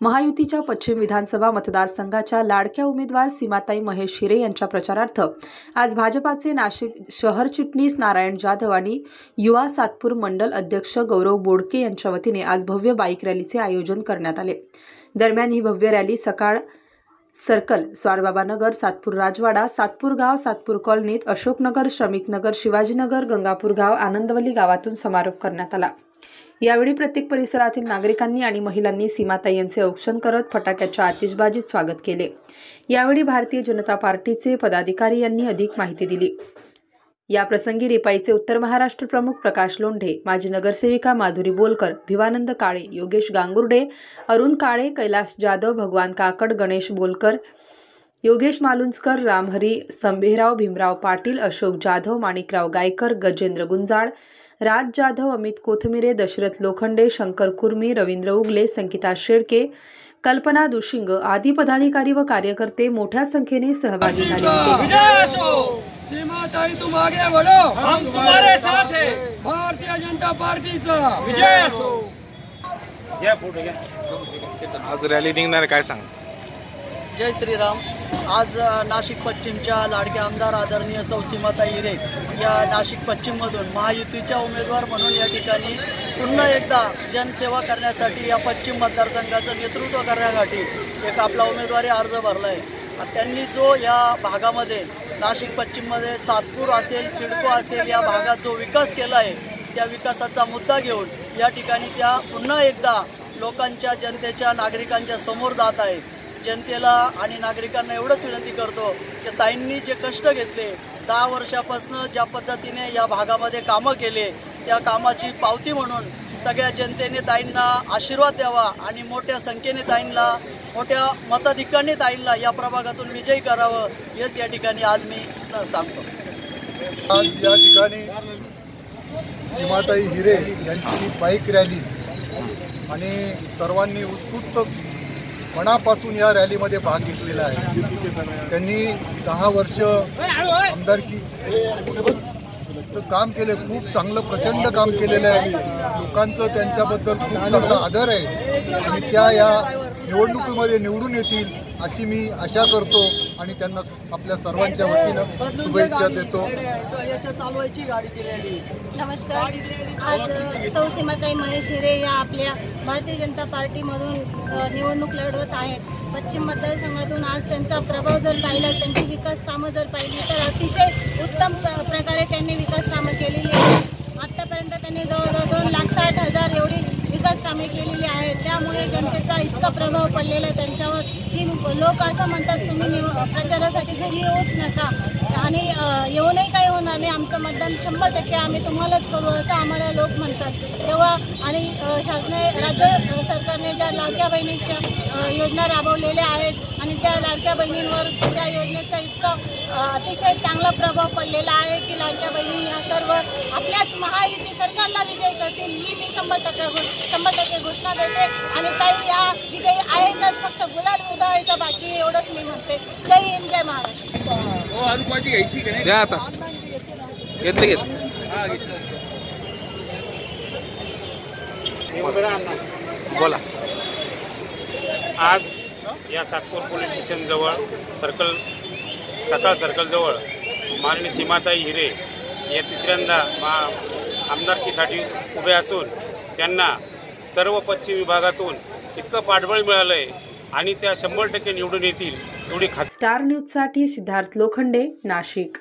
महायुतीच्या पश्चिम विधानसभा मतदारसंघाच्या लाडक्या उमेदवार सीमाताई महेश हिरे यांच्या प्रचारार्थ आज भाजपाचे नाशिक शहर चिटणीस नारायण जाधव आणि युवा सातपूर मंडल अध्यक्ष गौरव बोडके यांच्या वतीने आज भव्य बाईक रॅलीचे आयोजन करण्यात आले। दरम्यान ही भव्य रॅली सकाळ सर्कल, स्वारबाबा नगर, सातपूर राजवाडा, सातपूर गाव, सातपूर कॉलनीत, अशोकनगर, श्रमिक नगर, शिवाजीनगर, गंगापूर गाव, आनंदवली गावातून समारोप करण्यात आला। यावेळी प्रत्येक परिसरातील नागरिकांनी आणि महिलांनी सीमाताई यांचे औक्षण करत फटाक्याच्या आतिषबाजीत स्वागत केले। यावेळी भारतीय जनता पार्टीचे पदाधिकारी यांनी अधिक माहिती दिली। या प्रसंगी रिपाईचे उत्तर महाराष्ट्र प्रमुख प्रकाश लोंढे, माजी नगरसेविका माधुरी बोलकर, भिवानंद काळे, योगेश गांगुर्डे, अरुण काळे, कैलास जाधव, भगवान काकड, गणेश बोलकर, योगेश मालुंजकर, रामहरी संभेराव, भीमराव पाटील, अशोक जाधव, माणिकराव गायकर, गजेंद्र गुंजाळ, राज जाधव, अमित कोथमिरे, दशरथ लोखंडे, शंकर कुर्मी, रवींद्र उगले, संगीता शेळके, कल्पना दुशिंग आदी पदाधिकारी व कार्यकर्ते मोठ्या संख्येने सहभागी झाले होते। सीमाताई तुम आगे बढ़ो, हम तुम्हारे साथ हैं। भारतीय जनता पार्टीचा विजय असो। या फोटो घ्या। आज रॅली निघणार काय सांग? जय श्रीराम। आज नाशिक पश्चिमच्या लाडक्या आमदार आदरणीय सौ सीमाताई हिरे या नाशिक पश्चिममधून महायुतीच्या उमेदवार म्हणून या ठिकाणी पुन्हा एकदा जनसेवा करण्यासाठी या पश्चिम मतदारसंघाचं नेतृत्व करण्यासाठी एक आपला उमेदवारी अर्ज भरला आहे। त्यांनी जो या भागामध्ये नाशिक पश्चिममध्ये सातपूर असेल, सिडको असेल या भागात जो विकास केला आहे त्या विकासाचा मुद्दा घेऊन या ठिकाणी त्या पुन्हा एकदा लोकांच्या, जनतेच्या, नागरिकांच्या समोर जात आहे। जनतेला आणि नागरिकांना एवढंच विनंती करतो की ताईंनी जे कष्ट घेतले 10 वर्षापासून ज्या पद्धतीने या भागामध्ये कामं केले त्या कामाची पावती म्हणून सगळ्या जनतेने ताईंना आशीर्वाद द्यावा आणि मोठ्या संख्येने ताईंना, मोठ्या मताधिक्याने ताईंना या प्रभागातून विजयी करावं हेच या ठिकाणी आज मी सांगतो। आज या ठिकाणी सीमाताई हिरे यांची बाईक रॅली आणि सर्वांनी उत्स्फूर्त मनापासून या रॅलीमध्ये भाग घेतलेला आहे। त्यांनी 10 वर्ष आमदारकी काम केले, खूप चांगलं प्रचंड काम केलेलं आहे। लोकांचं त्यांच्याबद्दल खूप चांगला आदर आहे आणि त्या या निवडणुकीमध्ये निवडून येतील अशी मी आशा करतो आणि त्यांना आपल्या सर्वांच्या वतीनं शुभेच्छा देतो। नमस्कार। आज सौ सीमाताई महेश हिरे या आपल्या भारतीय जनता पार्टीमधून निवडणूक लढवत आहेत। पश्चिम मतदारसंघातून आज त्यांचा प्रभाव जर पाहिला, त्यांची विकास कामं जर पाहिली तर अतिशय उत्तम प्रकारे त्यांनी विकास कामं केलेली आहेत। आतापर्यंत त्यांनी जवळजवळ 2,60,000 एवढी विकास कामे केलेली आहेत। त्यामुळे जनतेचा इतका प्रभाव पडलेला आहे त्यांच्यावर की लोक असं म्हणतात तुम्ही प्रचारासाठी घरी येऊच नका आणि येऊनही काही होणार नाही, आमचं मतदान 100% आम्ही तुम्हालाच करू असं आम्हाला लोक म्हणतात। तेव्हा आणि राज्य सरकारने ज्या लाडक्या बहिणीच्या योजना राबवलेल्या आहेत आणि त्या लाडक्या बहिणींवर त्या योजनेचा इतका अतिशय चांगला प्रभाव पडलेला आहे की लाडक्या बहिणी या सर्व आपल्याच महायुती सरकारला विजय करतील ही मी 100% घोषणा देते आणि ताई या विजयी आहेतच, फक्त गुलाल उधळायचा बाकी एवढंच मी म्हणते। जय हिंद, जय महाराष्ट्र। द्या आता घेतले बोला। आज या सातपूर पोलीस स्टेशन जवळ सकाळ सर्कल जवळ माननीय सीमाताई हिरे या तिसऱ्यांदा आमदारकीसाठी उभे असून त्यांना सर्व पश्चिम विभागातून इतकं पाठबळ मिळालं आहे आणि त्या 100% निवडून येतील एवढी खात्री। स्टार न्यूजसाठी सिद्धार्थ लोखंडे, नाशिक।